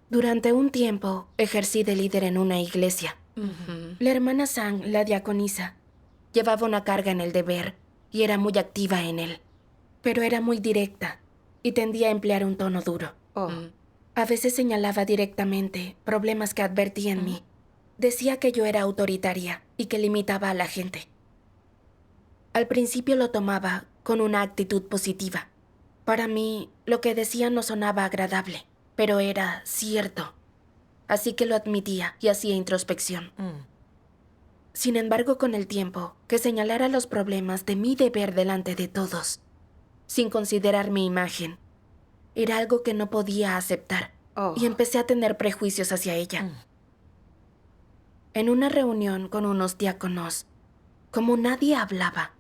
Durante un tiempo, ejercí de líder en una iglesia. La hermana Sang, la diaconisa, llevaba una carga en el deber y era muy activa en él. Pero era muy directa y tendía a emplear un tono duro. A veces señalaba directamente problemas que advertía en mí. Decía que yo era autoritaria y que limitaba a la gente. Al principio lo tomaba con una actitud positiva. Para mí, lo que decía no sonaba agradable, pero era cierto. Así que lo admitía y hacía introspección. Sin embargo, con el tiempo, que señalara los problemas de mi deber delante de todos, sin considerar mi imagen, era algo que no podía aceptar, y empecé a tener prejuicios hacia ella. En una reunión con unos diáconos, como nadie hablaba,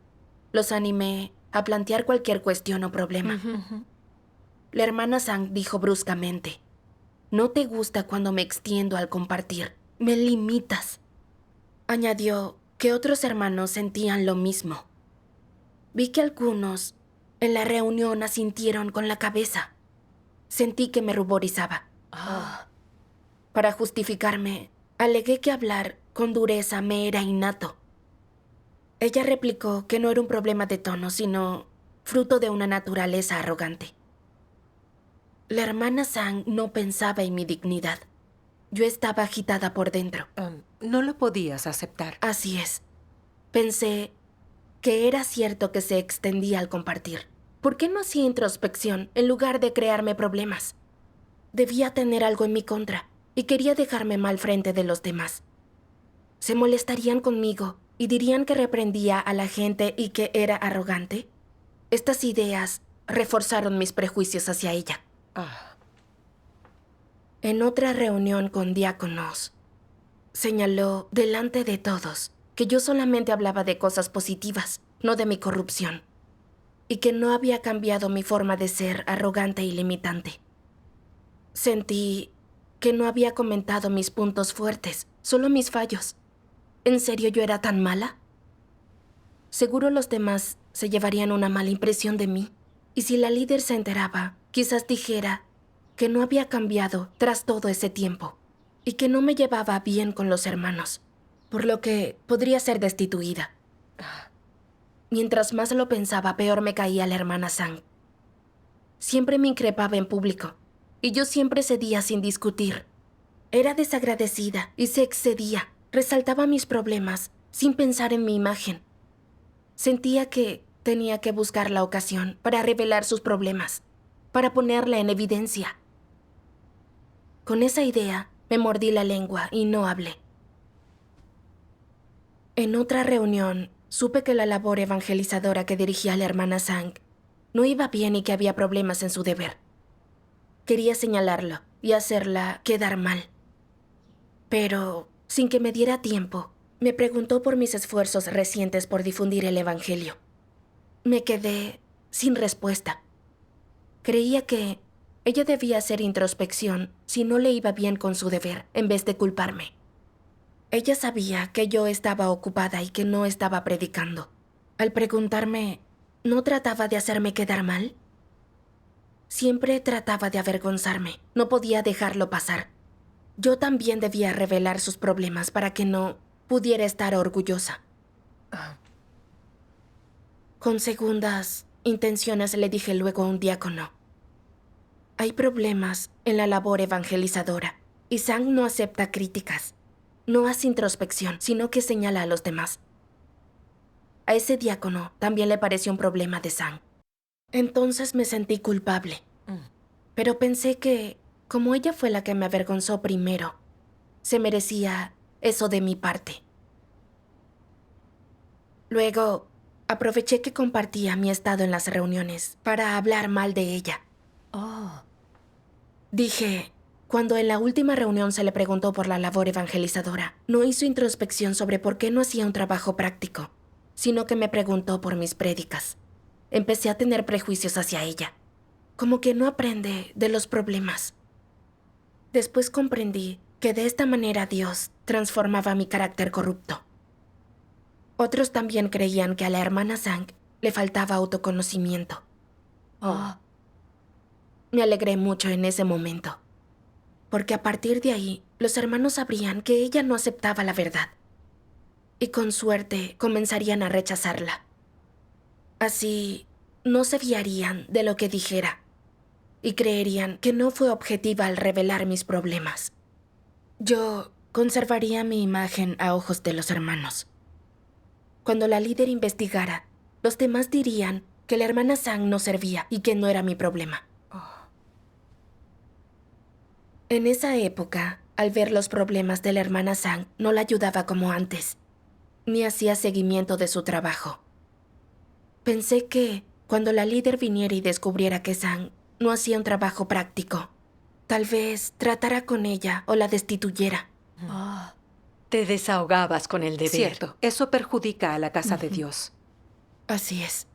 los animé a plantear cualquier cuestión o problema. La hermana Sang dijo bruscamente: «No te gusta cuando me extiendo al compartir, me limitas». Añadió que otros hermanos sentían lo mismo. Vi que algunos en la reunión asintieron con la cabeza. Sentí que me ruborizaba. Para justificarme, alegué que hablar con dureza me era innato. Ella replicó que no era un problema de tono, sino fruto de una naturaleza arrogante. La hermana Sang no pensaba en mi dignidad. Yo estaba agitada por dentro. No lo podías aceptar. Así es. Pensé que era cierto que se extendía al compartir. ¿Por qué no hacía introspección en lugar de crearme problemas? Debía tener algo en mi contra y quería dejarme mal frente de los demás. ¿Se molestarían conmigo y dirían que reprendía a la gente y que era arrogante? Estas ideas reforzaron mis prejuicios hacia ella. En otra reunión con diáconos, señaló delante de todos que yo solamente hablaba de cosas positivas, no de mi corrupción, y que no había cambiado mi forma de ser arrogante y limitante. Sentí que no había comentado mis puntos fuertes, solo mis fallos. ¿En serio yo era tan mala? Seguro los demás se llevarían una mala impresión de mí, y si la líder se enteraba, quizás dijera que no había cambiado tras todo ese tiempo, y que no me llevaba bien con los hermanos, por lo que podría ser destituida. Mientras más lo pensaba, peor me caía la hermana Sang. Siempre me increpaba en público, y yo siempre cedía sin discutir. Era desagradecida y se excedía, resaltaba mis problemas sin pensar en mi imagen. Sentía que tenía que buscar la ocasión para revelar sus problemas, para ponerla en evidencia. Con esa idea, me mordí la lengua y no hablé. En otra reunión, supe que la labor evangelizadora que dirigía la hermana Sang no iba bien y que había problemas en su deber. Quería señalarlo y hacerla quedar mal. Pero, sin que me diera tiempo, me preguntó por mis esfuerzos recientes por difundir el evangelio. Me quedé sin respuesta. Creía que ella debía hacer introspección si no le iba bien con su deber, en vez de culparme. Ella sabía que yo estaba ocupada y que no estaba predicando. Al preguntarme, ¿no trataba de hacerme quedar mal? Siempre trataba de avergonzarme. No podía dejarlo pasar. Yo también debía revelar sus problemas para que no pudiera estar orgullosa. Con segundas intenciones le dije luego a un diácono: hay problemas en la labor evangelizadora y Sang no acepta críticas. No hace introspección, sino que señala a los demás. A ese diácono también le pareció un problema de Sang. Entonces me sentí culpable. Pero pensé que, como ella fue la que me avergonzó primero, se merecía eso de mi parte. Luego, aproveché que compartía mi estado en las reuniones para hablar mal de ella. Dije, cuando en la última reunión se le preguntó por la labor evangelizadora, no hizo introspección sobre por qué no hacía un trabajo práctico, sino que me preguntó por mis prédicas. Empecé a tener prejuicios hacia ella, como que no aprende de los problemas. Después comprendí que de esta manera Dios transformaba mi carácter corrupto. Otros también creían que a la hermana Sang le faltaba autoconocimiento. Me alegré mucho en ese momento. porque a partir de ahí los hermanos sabrían que ella no aceptaba la verdad y con suerte comenzarían a rechazarla. Así no se fiarían de lo que dijera y creerían que no fue objetiva al revelar mis problemas. Yo conservaría mi imagen a ojos de los hermanos. Cuando la líder investigara, los demás dirían que la hermana Sang no servía y que no era mi problema. En esa época, al ver los problemas de la hermana Sang, no la ayudaba como antes, ni hacía seguimiento de su trabajo. Pensé que, cuando la líder viniera y descubriera que Sang no hacía un trabajo práctico, tal vez tratara con ella o la destituyera. Te desahogabas con el deber. Cierto, eso perjudica a la casa de Dios. Así es.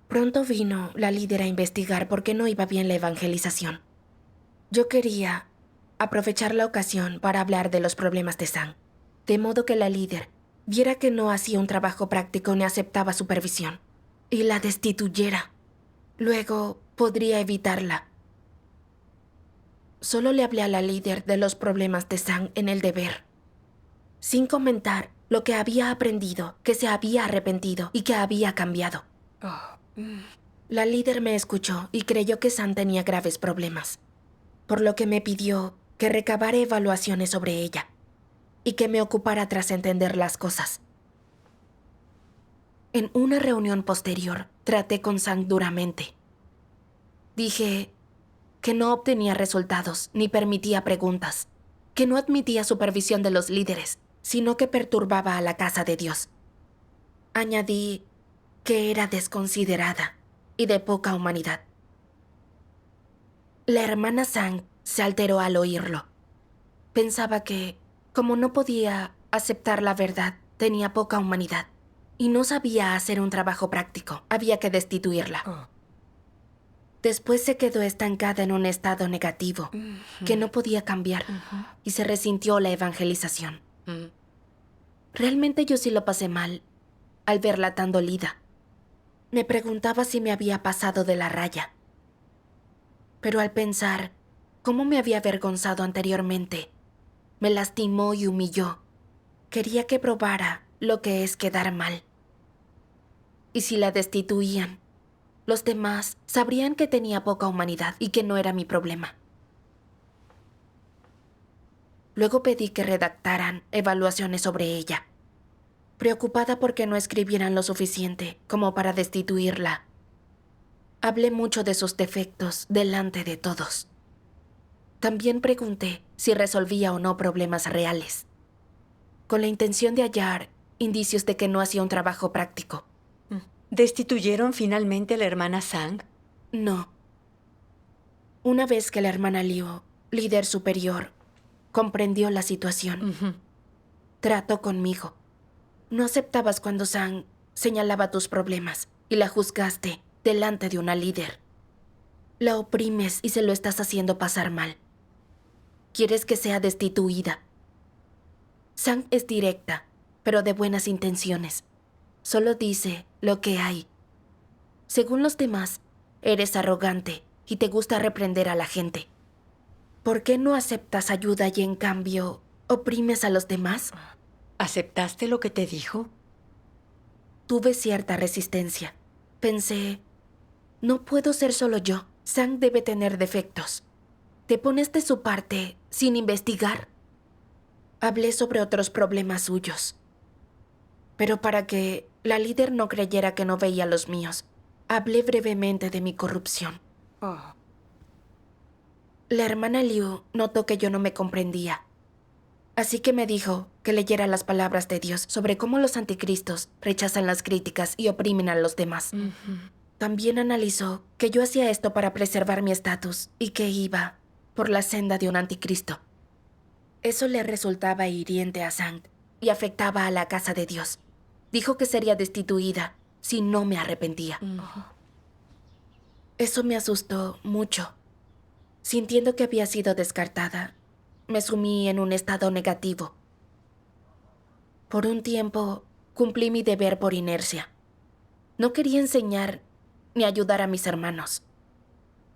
Pronto vino la líder a investigar por qué no iba bien la evangelización. Yo quería aprovechar la ocasión para hablar de los problemas de Sang, de modo que la líder viera que no hacía un trabajo práctico ni aceptaba supervisión, y la destituyera. Luego podría evitarla. Solo le hablé a la líder de los problemas de Sang en el deber, sin comentar lo que había aprendido, que se había arrepentido y que había cambiado. La líder me escuchó y creyó que Sang tenía graves problemas, por lo que me pidió que recabara evaluaciones sobre ella y que me ocupara tras entender las cosas. En una reunión posterior, traté con Sang duramente. Dije que no obtenía resultados ni permitía preguntas, que no admitía supervisión de los líderes, sino que perturbaba a la casa de Dios. Añadí que era desconsiderada y de poca humanidad. La hermana Sang se alteró al oírlo. Pensaba que, como no podía aceptar la verdad, tenía poca humanidad y no sabía hacer un trabajo práctico. Había que destituirla. Después se quedó estancada en un estado negativo que no podía cambiar y se resintió la evangelización. Realmente yo sí lo pasé mal al verla tan dolida. Me preguntaba si me había pasado de la raya. Pero al pensar cómo me había avergonzado anteriormente, me lastimó y humilló. Quería que probara lo que es quedar mal. Y si la destituían, los demás sabrían que tenía poca humanidad y que no era mi problema. Luego pedí que redactaran evaluaciones sobre ella, preocupada porque no escribieran lo suficiente como para destituirla. Hablé mucho de sus defectos delante de todos. También pregunté si resolvía o no problemas reales, con la intención de hallar indicios de que no hacía un trabajo práctico. ¿Destituyeron finalmente a la hermana Sang? No. Una vez que la hermana Liu, líder superior, comprendió la situación, trató conmigo. No aceptabas cuando Sang señalaba tus problemas y la juzgaste delante de una líder. La oprimes y se lo estás haciendo pasar mal. Quieres que sea destituida. Sang es directa, pero de buenas intenciones. Solo dice lo que hay. Según los demás, eres arrogante y te gusta reprender a la gente. ¿Por qué no aceptas ayuda y en cambio oprimes a los demás? ¿Aceptaste lo que te dijo? Tuve cierta resistencia. Pensé, no puedo ser solo yo. Sang debe tener defectos. ¿Te pones de su parte sin investigar? Hablé sobre otros problemas suyos. Pero para que la líder no creyera que no veía los míos, hablé brevemente de mi corrupción. La hermana Liu notó que yo no me comprendía. Así que me dijo que leyera las palabras de Dios sobre cómo los anticristos rechazan las críticas y oprimen a los demás. También analizó que yo hacía esto para preservar mi estatus y que iba por la senda de un anticristo. Eso le resultaba hiriente a Sang y afectaba a la casa de Dios. Dijo que sería destituida si no me arrepentía. Eso me asustó mucho. Sintiendo que había sido descartada, me sumí en un estado negativo. Por un tiempo, cumplí mi deber por inercia. No quería enseñar ni ayudar a mis hermanos.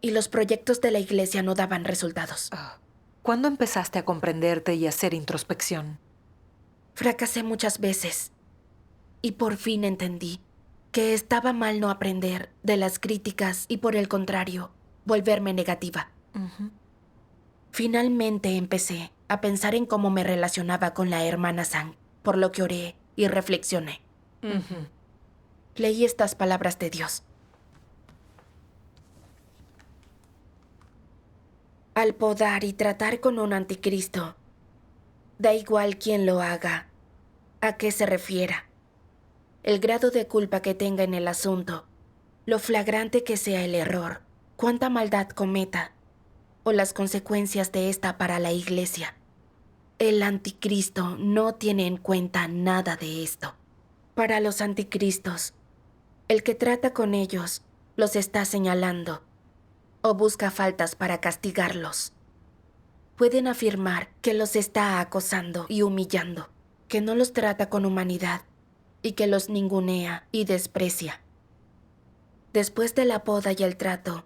Y los proyectos de la iglesia no daban resultados. ¿Cuándo empezaste a comprenderte y a hacer introspección? Fracasé muchas veces y por fin entendí que estaba mal no aprender de las críticas y por el contrario, volverme negativa. Finalmente empecé a pensar en cómo me relacionaba con la hermana Sang, por lo que oré y reflexioné. Leí estas palabras de Dios. Al podar y tratar con un anticristo, da igual quién lo haga, a qué se refiera, el grado de culpa que tenga en el asunto, lo flagrante que sea el error, cuánta maldad cometa, o las consecuencias de esta para la iglesia. El anticristo no tiene en cuenta nada de esto. Para los anticristos, el que trata con ellos los está señalando o busca faltas para castigarlos. Pueden afirmar que los está acosando y humillando, que no los trata con humanidad y que los ningunea y desprecia. Después de la poda y el trato,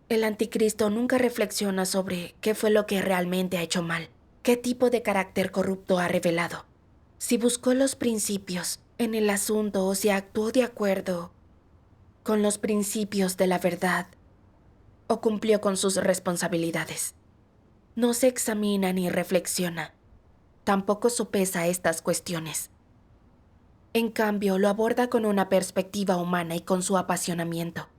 el anticristo nunca reflexiona sobre qué fue lo que realmente ha hecho mal, qué tipo de carácter corrupto ha revelado, si buscó los principios en el asunto o si actuó de acuerdo con los principios de la verdad o cumplió con sus responsabilidades. No se examina ni reflexiona, tampoco sopesa estas cuestiones. En cambio, lo aborda con una perspectiva humana y con su apasionamiento.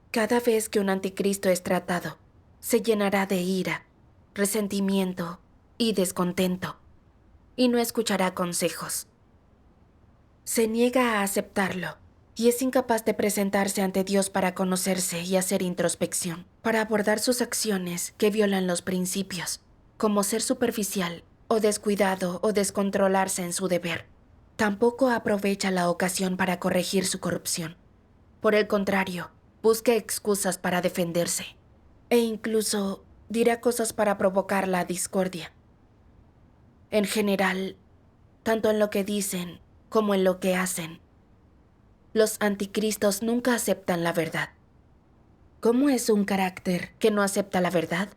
Cada vez que un anticristo es tratado, se llenará de ira, resentimiento y descontento, y no escuchará consejos. Se niega a aceptarlo y es incapaz de presentarse ante Dios para conocerse y hacer introspección, para abordar sus acciones que violan los principios, como ser superficial o descuidado o descontrolarse en su deber. Tampoco aprovecha la ocasión para corregir su corrupción. Por el contrario, busca excusas para defenderse e incluso dirá cosas para provocar la discordia. En general, tanto en lo que dicen como en lo que hacen, los anticristos nunca aceptan la verdad. ¿Cómo es un carácter que no acepta la verdad?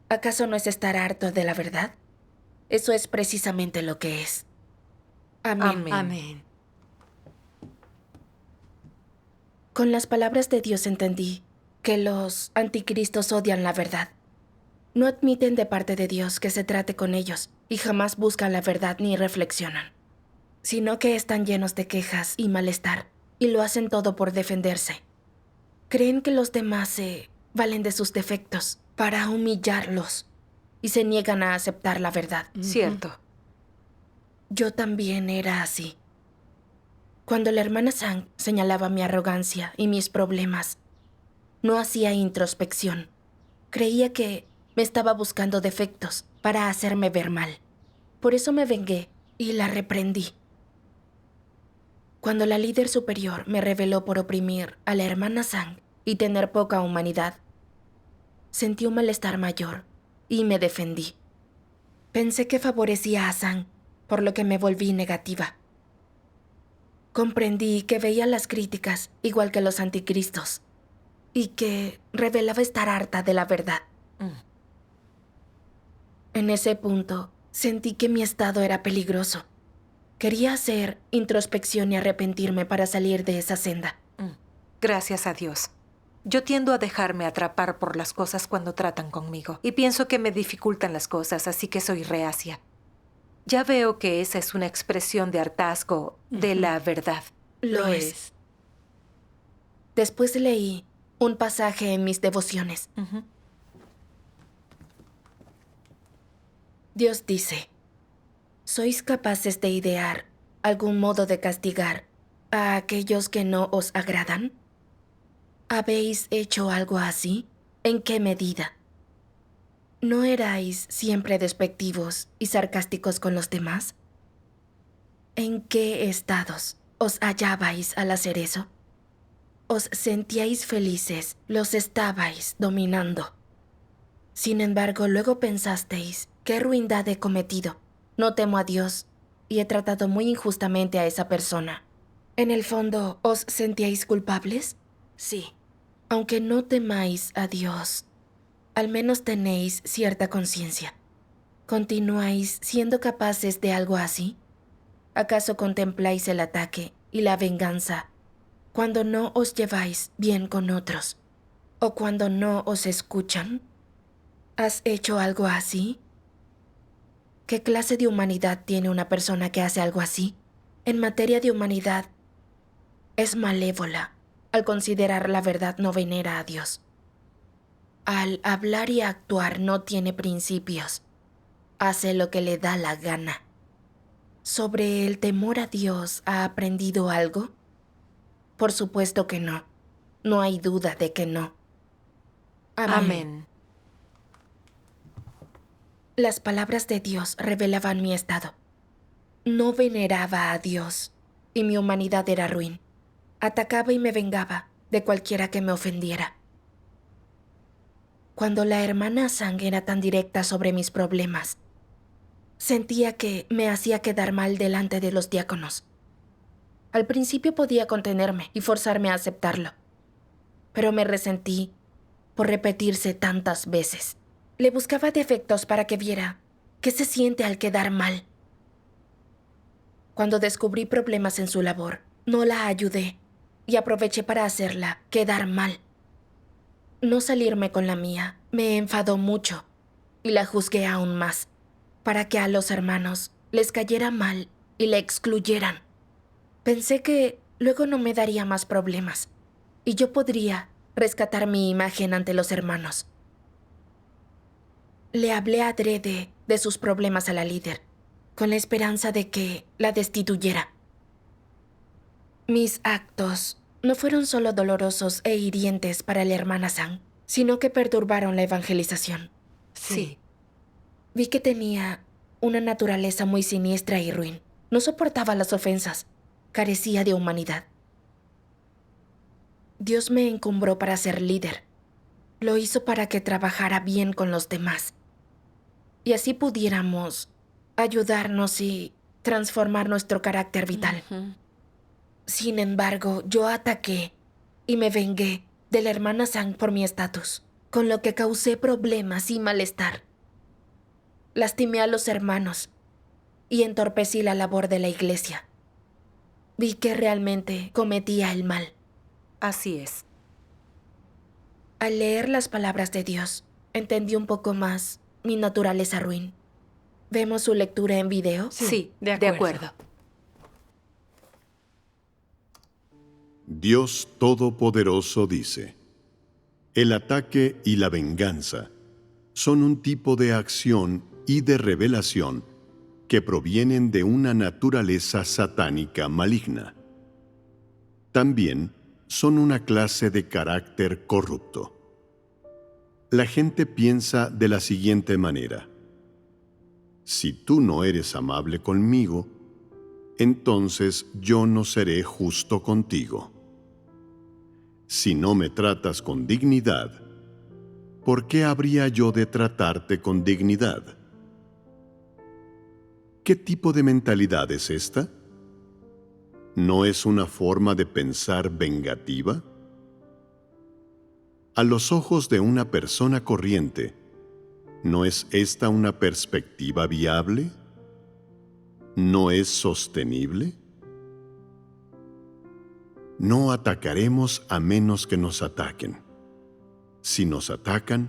¿Acaso no es estar harto de la verdad? Eso es precisamente lo que es. Amén. Amén. Con las palabras de Dios entendí que los anticristos odian la verdad. No admiten de parte de Dios que se trate con ellos y jamás buscan la verdad ni reflexionan, sino que están llenos de quejas y malestar y lo hacen todo por defenderse. Creen que los demás se valen de sus defectos para humillarlos y se niegan a aceptar la verdad. Cierto. Yo también era así. Cuando la hermana Sang señalaba mi arrogancia y mis problemas, no hacía introspección. Creía que me estaba buscando defectos para hacerme ver mal. Por eso me vengué y la reprendí. Cuando la líder superior me reveló por oprimir a la hermana Sang y tener poca humanidad, sentí un malestar mayor y me defendí. Pensé que favorecía a Sang, por lo que me volví negativa. Comprendí que veía las críticas igual que los anticristos y que revelaba estar harta de la verdad. En ese punto, sentí que mi estado era peligroso. Quería hacer introspección y arrepentirme para salir de esa senda. Gracias a Dios. Yo tiendo a dejarme atrapar por las cosas cuando tratan conmigo y pienso que me dificultan las cosas, así que soy reacia. Ya veo que esa es una expresión de hartazgo de la verdad. Lo es. Después leí un pasaje en mis devociones. Dios dice: ¿sois capaces de idear algún modo de castigar a aquellos que no os agradan? ¿Habéis hecho algo así? ¿En qué medida? ¿No erais siempre despectivos y sarcásticos con los demás? ¿En qué estados os hallabais al hacer eso? ¿Os sentíais felices? ¿Los estabais dominando? Sin embargo, luego pensasteis: ¿qué ruindad he cometido? No temo a Dios y he tratado muy injustamente a esa persona. En el fondo, ¿os sentíais culpables? Sí. Aunque no temáis a Dios, Al menos tenéis cierta conciencia. ¿Continuáis siendo capaces de algo así? ¿Acaso contempláis el ataque y la venganza cuando no os lleváis bien con otros o cuando no os escuchan? ¿Has hecho algo así? ¿Qué clase de humanidad tiene una persona que hace algo así? En materia de humanidad, es malévola al considerar la verdad no venera a Dios. Al hablar y actuar no tiene principios. Hace lo que le da la gana. ¿Sobre el temor a Dios ha aprendido algo? Por supuesto que no. No hay duda de que no. Amén. Amén. Las palabras de Dios revelaban mi estado. No veneraba a Dios y mi humanidad era ruin. Atacaba y me vengaba de cualquiera que me ofendiera. Cuando la hermana Sang era tan directa sobre mis problemas, sentía que me hacía quedar mal delante de los diáconos. Al principio podía contenerme y forzarme a aceptarlo, pero me resentí por repetirse tantas veces. Le buscaba defectos para que viera qué se siente al quedar mal. Cuando descubrí problemas en su labor, no la ayudé y aproveché para hacerla quedar mal. No salirme con la mía me enfadó mucho y la juzgué aún más, para que a los hermanos les cayera mal y la excluyeran. Pensé que luego no me daría más problemas y yo podría rescatar mi imagen ante los hermanos. Le hablé adrede de sus problemas a la líder, con la esperanza de que la destituyera. Mis actos no fueron solo dolorosos e hirientes para la hermana Sang, sino que perturbaron la evangelización. Sí. Vi que tenía una naturaleza muy siniestra y ruin. No soportaba las ofensas. Carecía de humanidad. Dios me encumbró para ser líder. Lo hizo para que trabajara bien con los demás. Y así pudiéramos ayudarnos y transformar nuestro carácter vital. Sin embargo, yo ataqué y me vengué de la hermana Sang por mi estatus, con lo que causé problemas y malestar. Lastimé a los hermanos y entorpecí la labor de la iglesia. Vi que realmente cometía el mal. Así es. Al leer las palabras de Dios, entendí un poco más mi naturaleza ruin. ¿Vemos su lectura en video? Sí, de de acuerdo. acuerdo. Dios Todopoderoso dice: el ataque y la venganza son un tipo de acción y de revelación que provienen de una naturaleza satánica maligna. También son una clase de carácter corrupto. La gente piensa de la siguiente manera: si tú no eres amable conmigo, entonces yo no seré justo contigo. Si no me tratas con dignidad, ¿por qué habría yo de tratarte con dignidad? ¿Qué tipo de mentalidad es esta? ¿No es una forma de pensar vengativa? A los ojos de una persona corriente, ¿no es esta una perspectiva viable? ¿No es sostenible? No atacaremos a menos que nos ataquen. Si nos atacan,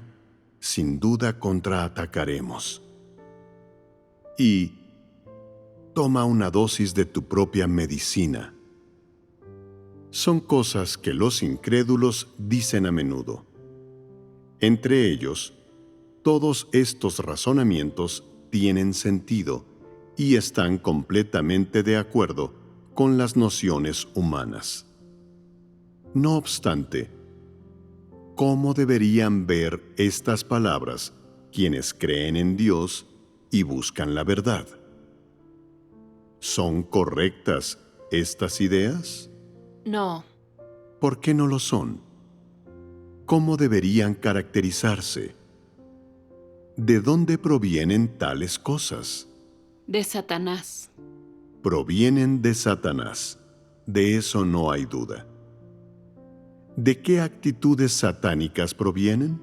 sin duda contraatacaremos. Y toma una dosis de tu propia medicina. Son cosas que los incrédulos dicen a menudo. Entre ellos, todos estos razonamientos tienen sentido y están completamente de acuerdo con las nociones humanas. No obstante, ¿cómo deberían ver estas palabras quienes creen en Dios y buscan la verdad? ¿Son correctas estas ideas? No. ¿Por qué no lo son? ¿Cómo deberían caracterizarse? ¿De dónde provienen tales cosas? De Satanás. Provienen de Satanás. De eso no hay duda. ¿De qué actitudes satánicas provienen?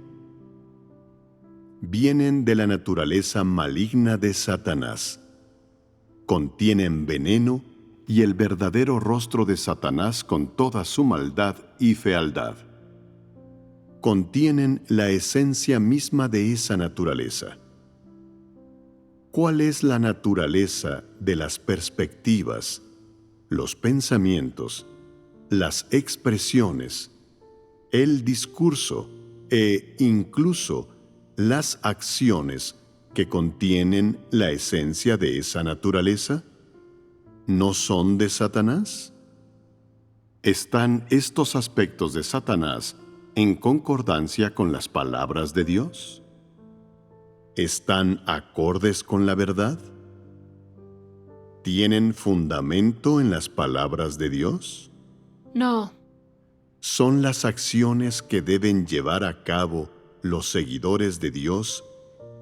vienen de la naturaleza maligna de Satanás. Contienen veneno y el verdadero rostro de Satanás con toda su maldad y fealdad. Contienen la esencia misma de esa naturaleza. ¿Cuál es la naturaleza de las perspectivas, los pensamientos, las expresiones, el discurso e incluso las acciones que contienen la esencia de esa naturaleza? ¿No son de Satanás? ¿Están estos aspectos de Satanás en concordancia con las palabras de Dios? ¿Están acordes con la verdad? ¿Tienen fundamento en las palabras de Dios? No, Son las acciones que deben llevar a cabo los seguidores de Dios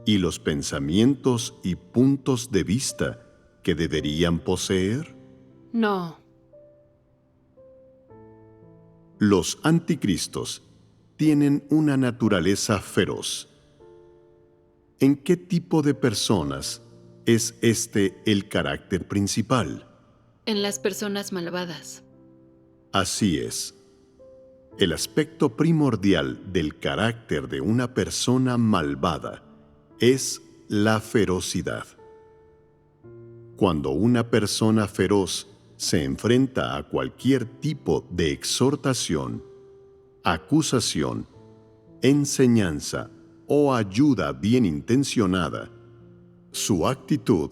y los pensamientos y puntos de vista que deberían poseer. no, Los anticristos tienen una naturaleza feroz. ¿En qué tipo de personas es este el carácter principal? en las personas malvadas. Así es. El aspecto primordial del carácter de una persona malvada es la ferocidad. Cuando una persona feroz se enfrenta a cualquier tipo de exhortación, acusación, enseñanza o ayuda bien intencionada, su actitud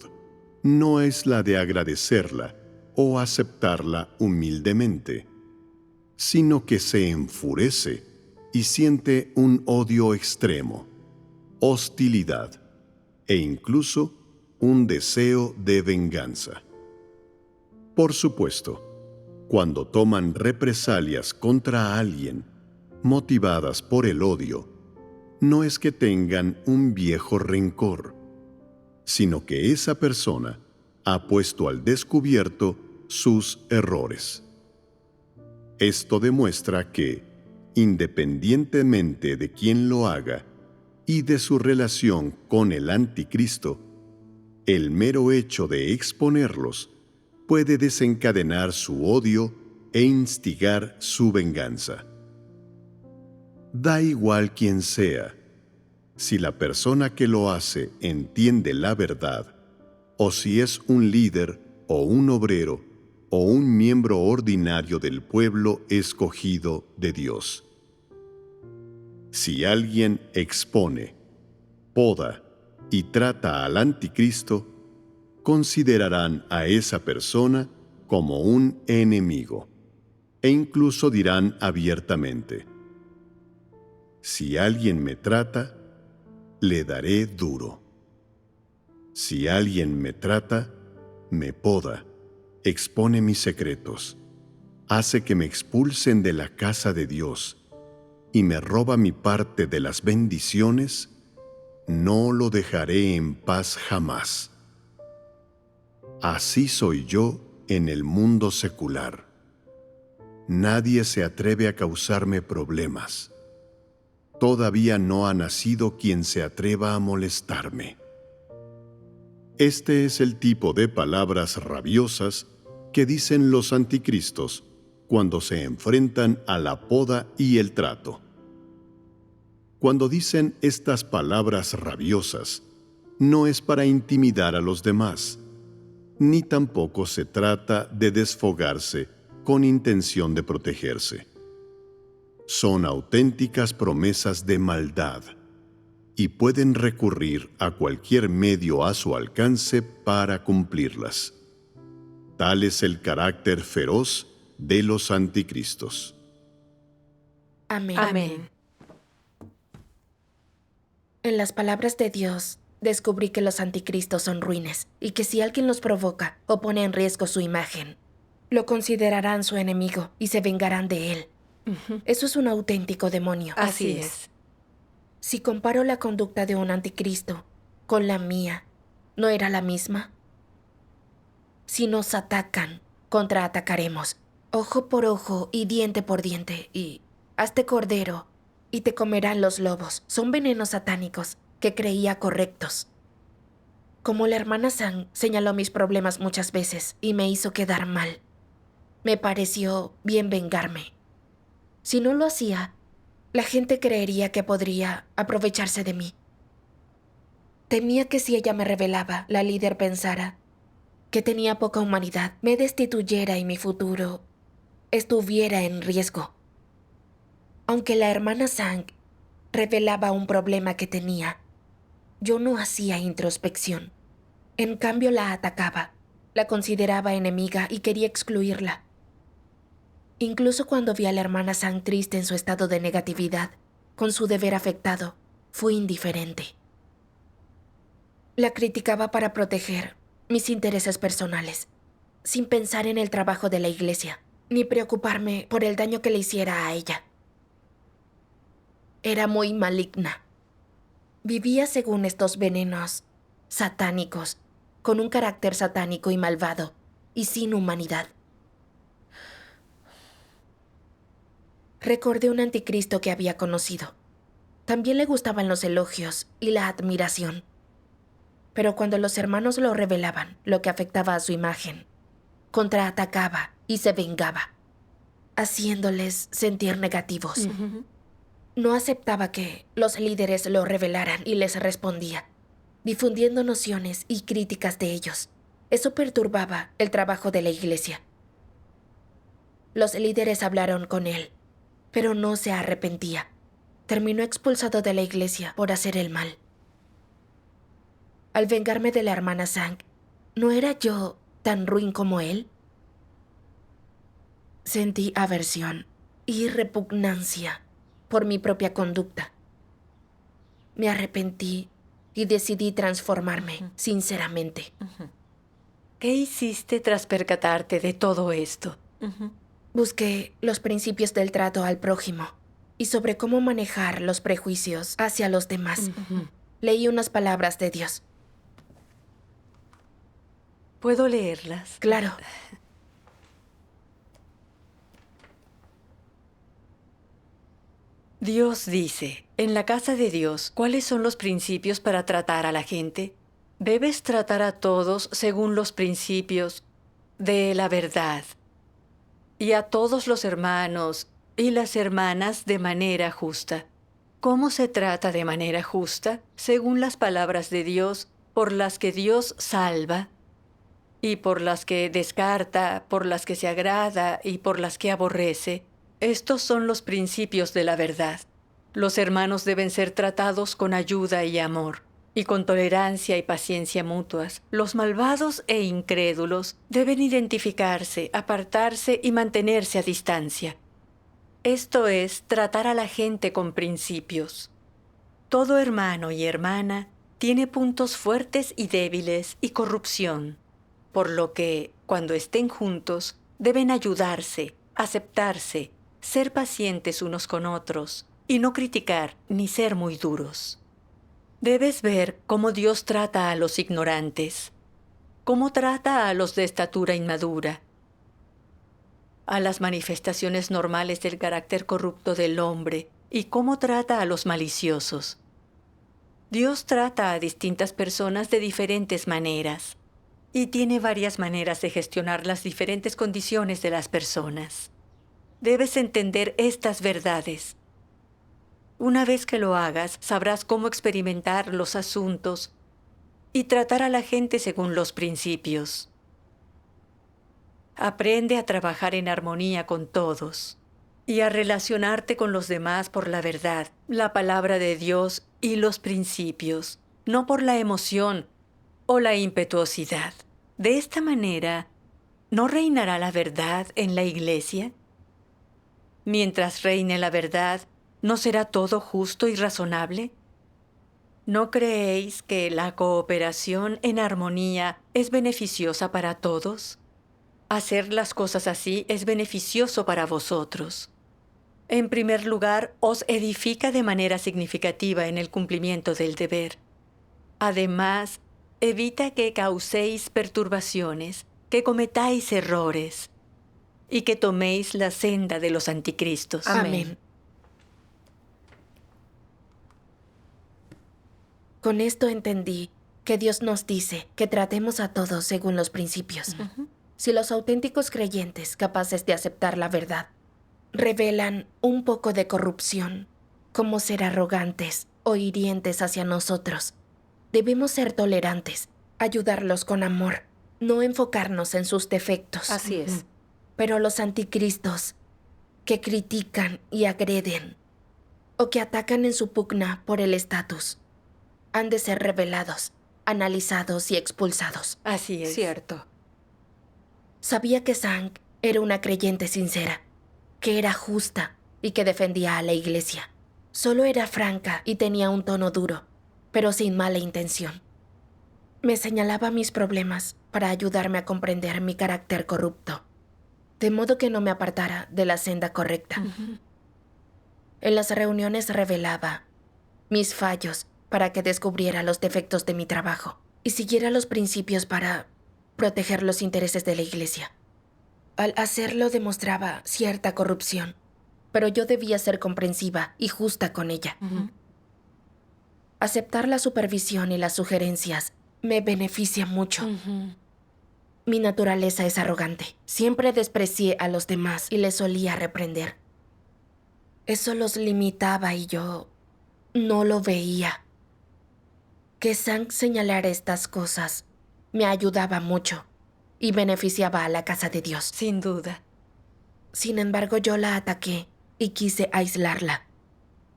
no es la de agradecerla o aceptarla humildemente, sino que se enfurece y siente un odio extremo, hostilidad e incluso un deseo de venganza. Por supuesto, cuando toman represalias contra alguien motivadas por el odio, no es que tengan un viejo rencor, sino que esa persona ha puesto al descubierto sus errores. Esto demuestra que, independientemente de quién lo haga y de su relación con el anticristo, el mero hecho de exponerlos puede desencadenar su odio e instigar su venganza. Da igual quién sea, si la persona que lo hace entiende la verdad, o si es un líder o un obrero o un miembro ordinario del pueblo escogido de Dios. Si alguien expone, poda y trata al anticristo, considerarán a esa persona como un enemigo e incluso dirán abiertamente: si alguien me trata, le daré duro. Si alguien me trata, me poda, expone mis secretos, hace que me expulsen de la casa de Dios y me roba mi parte de las bendiciones, no lo dejaré en paz jamás. Así soy yo en el mundo secular. Nadie se atreve a causarme problemas. Todavía no ha nacido quien se atreva a molestarme. Este es el tipo de palabras rabiosas que dicen los anticristos cuando se enfrentan a la poda y el trato. Cuando dicen estas palabras rabiosas, no es para intimidar a los demás, ni tampoco se trata de desfogarse con intención de protegerse. Son auténticas promesas de maldad y pueden recurrir a cualquier medio a su alcance para cumplirlas. Tal es el carácter feroz de los anticristos. Amén. Amén. En las palabras de Dios, descubrí que los anticristos son ruines y que si alguien los provoca o pone en riesgo su imagen, lo considerarán su enemigo y se vengarán de él. Eso es un auténtico demonio. Así es. Si comparo la conducta de un anticristo con la mía, ¿no era la misma? Si nos atacan, contraatacaremos, ojo por ojo y diente por diente, y hazte cordero, y te comerán los lobos. Son venenos satánicos. que creía correctos. Como la hermana Sang señaló mis problemas muchas veces y me hizo quedar mal, me pareció bien vengarme. Si no lo hacía, la gente creería que podría aprovecharse de mí. Temía que si ella me revelaba, la líder pensara que tenía poca humanidad, me destituyera y mi futuro estuviera en riesgo. Aunque la hermana Sang revelaba un problema que tenía, yo no hacía introspección. En cambio, la atacaba, la consideraba enemiga y quería excluirla. Incluso cuando vi a la hermana Sang triste en su estado de negatividad, con su deber afectado, fui indiferente. La criticaba para proteger mis intereses personales, sin pensar en el trabajo de la iglesia, ni preocuparme por el daño que le hiciera a ella. Era muy maligna. Vivía según estos venenos satánicos, con un carácter satánico y malvado, y sin humanidad. Recordé un anticristo que había conocido. También le gustaban los elogios y la admiración. Pero cuando los hermanos lo revelaban, lo que afectaba a su imagen, contraatacaba y se vengaba, haciéndoles sentir negativos. No aceptaba que los líderes lo revelaran y les respondía, difundiendo nociones y críticas de ellos. Eso perturbaba el trabajo de la iglesia. Los líderes hablaron con él, pero no se arrepentía. Terminó expulsado de la iglesia por hacer el mal. Al vengarme de la hermana Sang, ¿no era yo tan ruin como él? Sentí aversión y repugnancia por mi propia conducta. Me arrepentí y decidí transformarme, sinceramente. ¿Qué hiciste tras percatarte de todo esto? Busqué los principios del trato al prójimo y sobre cómo manejar los prejuicios hacia los demás. Leí unas palabras de Dios. ¿Puedo leerlas? Claro. Dios dice, en la casa de Dios, ¿cuáles son los principios para tratar a la gente? Debes tratar a todos según los principios de la verdad, y a todos los hermanos y las hermanas de manera justa. ¿Cómo se trata de manera justa? Según las palabras de Dios, por las que Dios salva, y por las que descarta, por las que se agrada y por las que aborrece. Estos son los principios de la verdad. Los hermanos deben ser tratados con ayuda y amor, y con tolerancia y paciencia mutuas. Los malvados e incrédulos deben identificarse, apartarse y mantenerse a distancia. Esto es, tratar a la gente con principios. Todo hermano y hermana tiene puntos fuertes y débiles y corrupción, por lo que, cuando estén juntos, deben ayudarse, aceptarse, ser pacientes unos con otros, y no criticar ni ser muy duros. Debes ver cómo Dios trata a los ignorantes, cómo trata a los de estatura inmadura, a las manifestaciones normales del carácter corrupto del hombre y cómo trata a los maliciosos. Dios trata a distintas personas de diferentes maneras y tiene varias maneras de gestionar las diferentes condiciones de las personas. Debes entender estas verdades. Una vez que lo hagas, sabrás cómo experimentar los asuntos y tratar a la gente según los principios. Aprende a trabajar en armonía con todos y a relacionarte con los demás por la verdad, la palabra de Dios y los principios, no por la emoción o la impetuosidad. De esta manera, ¿no reinará la verdad en la iglesia? Mientras reine la verdad, ¿no será todo justo y razonable? ¿No creéis que la cooperación en armonía es beneficiosa para todos? Hacer las cosas así es beneficioso para vosotros. En primer lugar, os edifica de manera significativa en el cumplimiento del deber. Además, evita que causéis perturbaciones, que cometáis errores y que toméis la senda de los anticristos. Amén. Con esto entendí que Dios nos dice que tratemos a todos según los principios. Si los auténticos creyentes, capaces de aceptar la verdad, revelan un poco de corrupción, como ser arrogantes o hirientes hacia nosotros, debemos ser tolerantes, ayudarlos con amor, no enfocarnos en sus defectos. Así es. Pero los anticristos, que critican y agreden, o que atacan en su pugna por el estatus, han de ser revelados, analizados y expulsados. Así es. Cierto. Sabía que Sang era una creyente sincera, que era justa y que defendía a la iglesia. Solo era franca y tenía un tono duro, pero sin mala intención. Me señalaba mis problemas para ayudarme a comprender mi carácter corrupto, de modo que no me apartara de la senda correcta. En las reuniones revelaba mis fallos para que descubriera los defectos de mi trabajo y siguiera los principios para proteger los intereses de la iglesia. Al hacerlo demostraba cierta corrupción, pero yo debía ser comprensiva y justa con ella. Aceptar la supervisión y las sugerencias me beneficia mucho. Mi naturaleza es arrogante. Siempre desprecié a los demás y les solía reprender. Eso los limitaba y yo no lo veía. Que Sang señalara estas cosas me ayudaba mucho y beneficiaba a la casa de Dios. Sin duda. Sin embargo, yo la ataqué y quise aislarla.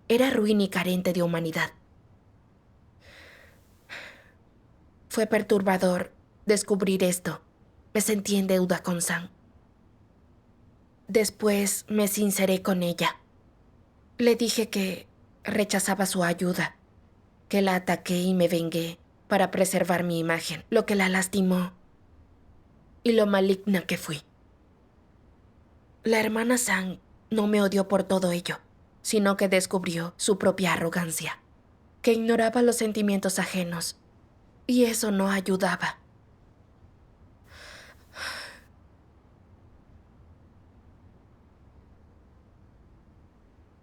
Era ruin y carente de humanidad. Fue perturbador descubrir esto. Me sentí en deuda con Sang. Después me sinceré con ella. Le dije que rechazaba su ayuda, que la ataqué y me vengué para preservar mi imagen, lo que la lastimó y lo maligna que fui. La hermana Sang no me odió por todo ello, sino que descubrió su propia arrogancia, que ignoraba los sentimientos ajenos, y eso no ayudaba.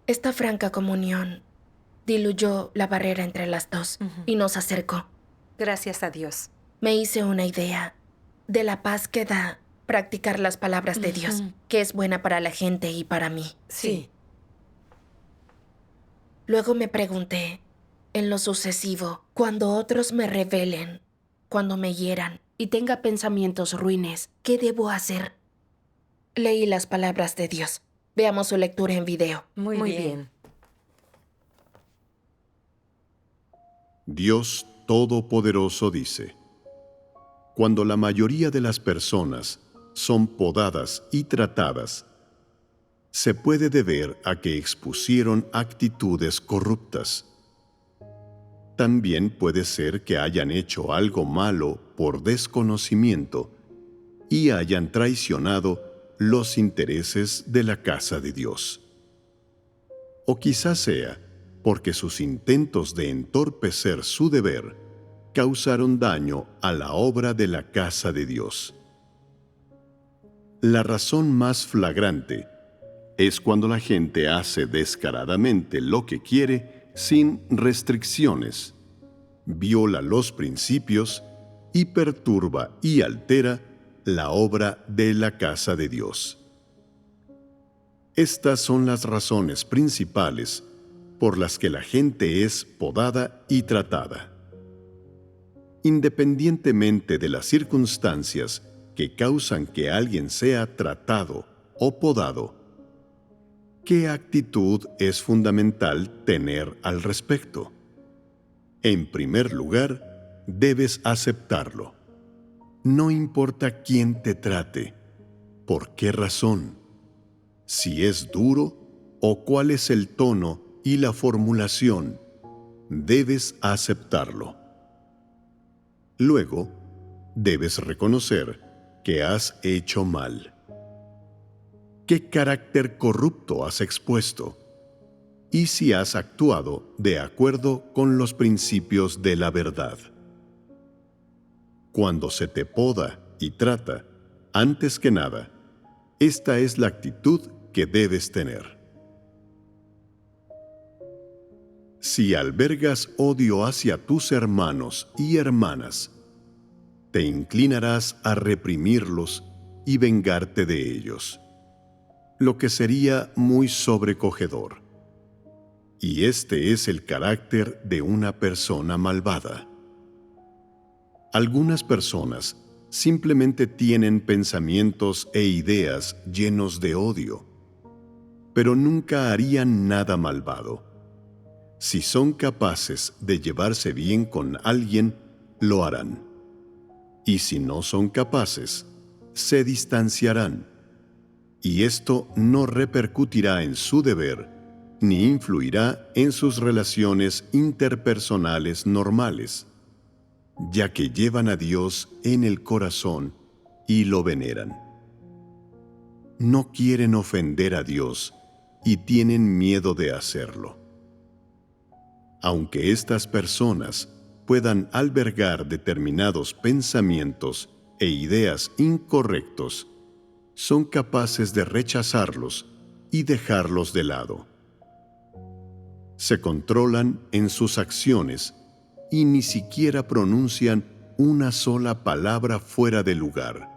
Esta franca comunión diluyó la barrera entre las dos y nos acercó. Gracias a Dios. Me hice una idea de la paz que da practicar las palabras de Dios, que es buena para la gente y para mí. Sí. Luego me pregunté, en lo sucesivo, cuando otros me rebelen, cuando me hieran y tenga pensamientos ruines, ¿qué debo hacer? Leí las palabras de Dios. Veamos su lectura en video. Muy bien. Dios Todopoderoso dice: cuando la mayoría de las personas son podadas y tratadas, se puede deber a que expusieron actitudes corruptas. También puede ser que hayan hecho algo malo por desconocimiento y hayan traicionado los intereses de la casa de Dios. O quizás sea porque sus intentos de entorpecer su deber causaron daño a la obra de la casa de Dios. La razón más flagrante es cuando la gente hace descaradamente lo que quiere sin restricciones, viola los principios y perturba y altera la obra de la casa de Dios. Estas son las razones principales por las que la gente es podada y tratada. Independientemente de las circunstancias que causan que alguien sea tratado o podado, ¿qué actitud es fundamental tener al respecto? En primer lugar, debes aceptarlo. No importa quién te trate, por qué razón, si es duro o cuál es el tono y la formulación, debes aceptarlo. Luego, debes reconocer que has hecho mal. ¿Qué carácter corrupto has expuesto? Y si has actuado de acuerdo con los principios de la verdad. Cuando se te poda y trata, antes que nada, esta es la actitud que debes tener. Si albergas odio hacia tus hermanos y hermanas, te inclinarás a reprimirlos y vengarte de ellos, lo que sería muy sobrecogedor. Y este es el carácter de una persona malvada. Algunas personas simplemente tienen pensamientos e ideas llenos de odio, pero nunca harían nada malvado. Si son capaces de llevarse bien con alguien, lo harán. Y si no son capaces, se distanciarán. Y esto no repercutirá en su deber, ni influirá en sus relaciones interpersonales normales, ya que llevan a Dios en el corazón y lo veneran. No quieren ofender a Dios y tienen miedo de hacerlo. Aunque estas personas puedan albergar determinados pensamientos e ideas incorrectos, son capaces de rechazarlos y dejarlos de lado. Se controlan en sus acciones y ni siquiera pronuncian una sola palabra fuera de lugar,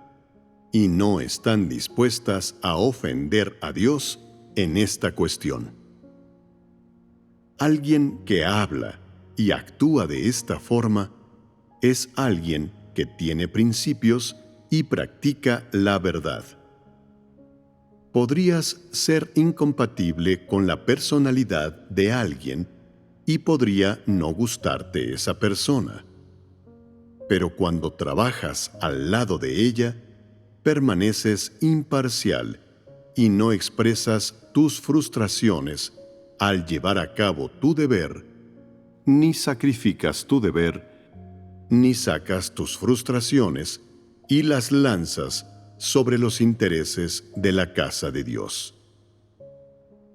y no están dispuestas a ofender a Dios en esta cuestión. Alguien que habla y actúa de esta forma es alguien que tiene principios y practica la verdad. Podrías ser incompatible con la personalidad de alguien y podría no gustarte esa persona. Pero cuando trabajas al lado de ella, permaneces imparcial y no expresas tus frustraciones al llevar a cabo tu deber, ni sacrificas tu deber, ni sacas tus frustraciones y las lanzas sobre los intereses de la casa de Dios.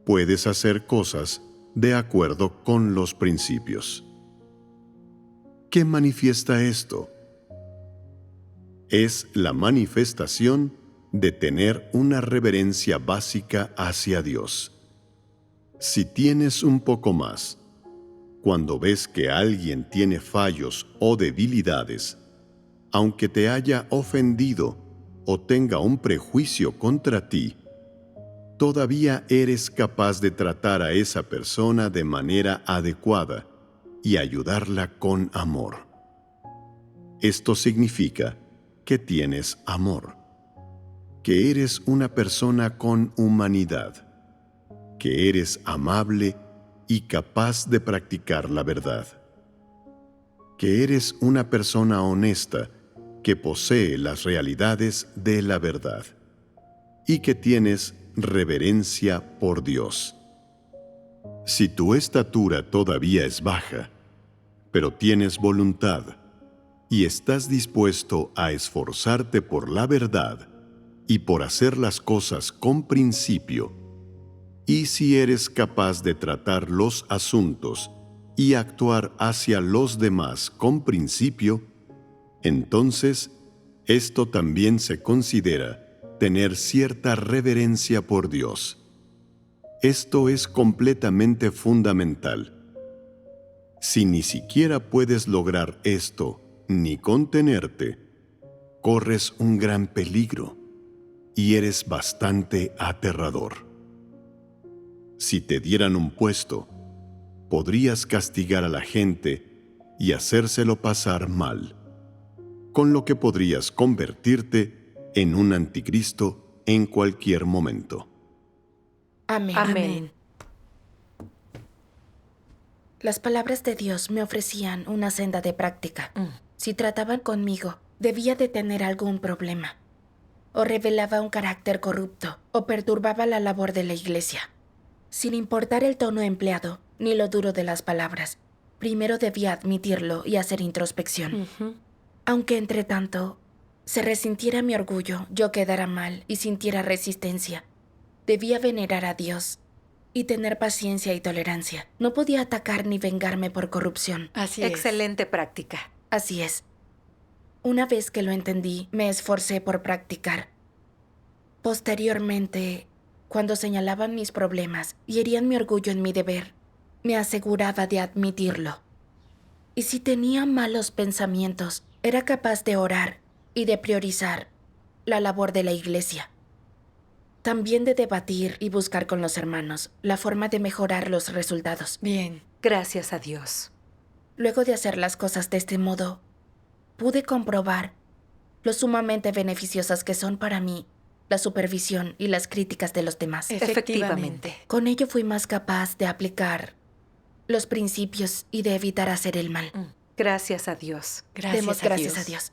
Puedes hacer cosas de acuerdo con los principios. ¿Qué manifiesta esto? Es la manifestación de tener una reverencia básica hacia Dios. Si tienes un poco más, cuando ves que alguien tiene fallos o debilidades, aunque te haya ofendido o tenga un prejuicio contra ti, todavía eres capaz de tratar a esa persona de manera adecuada y ayudarla con amor. Esto significa que tienes amor, que eres una persona con humanidad, que eres amable y capaz de practicar la verdad, que eres una persona honesta que posee las realidades de la verdad y que tienes reverencia por Dios. Si tu estatura todavía es baja, pero tienes voluntad y estás dispuesto a esforzarte por la verdad y por hacer las cosas con principio, y si eres capaz de tratar los asuntos y actuar hacia los demás con principio, entonces esto también se considera tener cierta reverencia por Dios. Esto es completamente fundamental. Si ni siquiera puedes lograr esto ni contenerte, corres un gran peligro y eres bastante aterrador. Si te dieran un puesto, podrías castigar a la gente y hacérselo pasar mal, con lo que podrías convertirte en un anticristo en cualquier momento. Amén. Amén. Las palabras de Dios me ofrecían una senda de práctica. Si trataban conmigo, debía de tener algún problema, o revelaba un carácter corrupto, o perturbaba la labor de la iglesia. Sin importar el tono empleado, ni lo duro de las palabras, primero debía admitirlo y hacer introspección. Aunque, entre tanto, se resintiera mi orgullo, yo quedara mal y sintiera resistencia, debía venerar a Dios y tener paciencia y tolerancia. No podía atacar ni vengarme por corrupción. Así es. Excelente práctica. Así es. Una vez que lo entendí, me esforcé por practicar. Posteriormente, cuando señalaban mis problemas y herían mi orgullo en mi deber, me aseguraba de admitirlo. Y si tenía malos pensamientos, era capaz de orar y de priorizar la labor de la iglesia. También de debatir y buscar con los hermanos la forma de mejorar los resultados. Bien. Gracias a Dios. Luego de hacer las cosas de este modo, pude comprobar lo sumamente beneficiosas que son para mí la supervisión y las críticas de los demás. Efectivamente. Con ello fui más capaz de aplicar los principios y de evitar hacer el mal. Gracias a Dios. Gracias Demos a gracias Dios. a Dios.